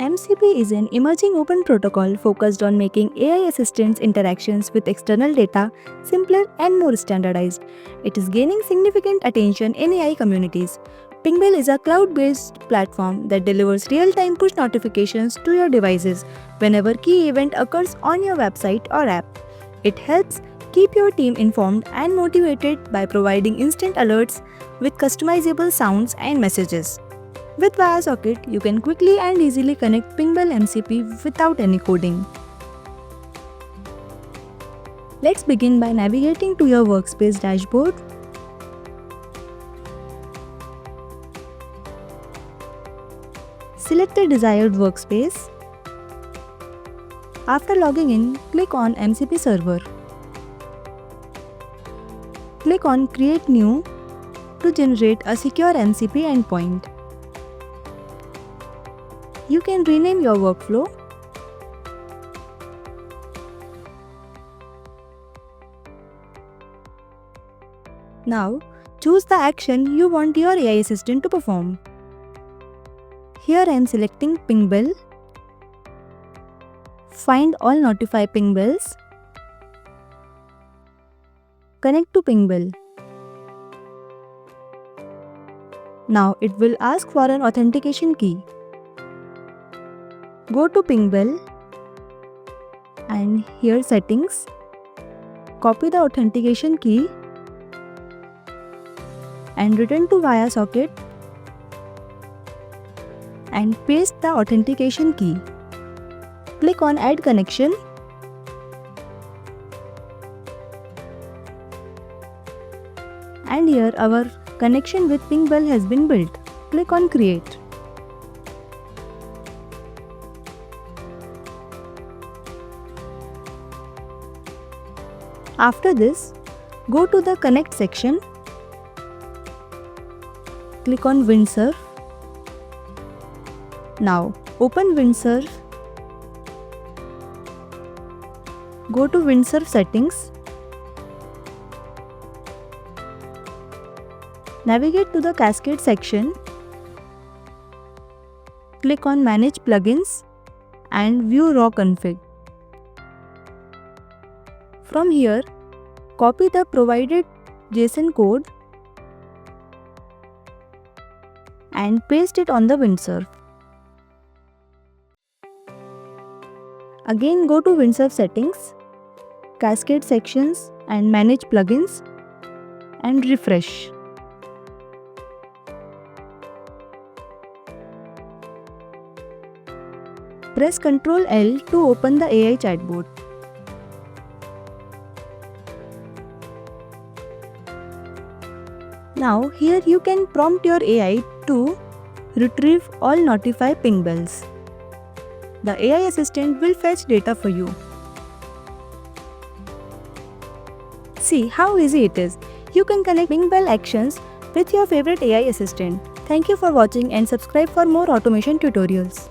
MCP is an emerging open protocol focused on making AI assistants' interactions with external data simpler and more standardized. It is gaining significant attention in AI communities. Pingbell is a cloud-based platform that delivers real-time push notifications to your devices whenever key event occurs on your website or app. It helps keep your team informed and motivated by providing instant alerts with customizable sounds and messages. With Viasocket, you can quickly and easily connect Pingbell MCP without any coding. Let's begin by navigating to your workspace dashboard. Select the desired workspace. After logging in, click on MCP Server. Click on Create New to generate a secure MCP endpoint. You can rename your workflow. Now, choose the action you want your AI assistant to perform. Here I am selecting Pingbell. Find all notify Pingbells. Connect to Pingbell. Now it will ask for an authentication key. Go to Pingbell and here settings. Copy the authentication key and return to Viasocket and paste the authentication key. Click on Add Connection. And here our connection with Pingbell has been built. Click on Create. After this, go to the Connect section. Click on Windsurf. Now open Windsurf. Go to Windsurf settings. Navigate to the Cascade section. Click on Manage Plugins and View Raw Config. From here, copy the provided JSON code and paste it on the Windsurf. Again go to Windsurf settings, Cascade sections and Manage Plugins and refresh. Press Ctrl L to open the AI chatbot. Now here you can prompt your AI to retrieve all notify Pingbells. The AI assistant will fetch data for you. See how easy it is. You can connect Pingbell actions with your favorite AI assistant. Thank you for watching and subscribe for more automation tutorials.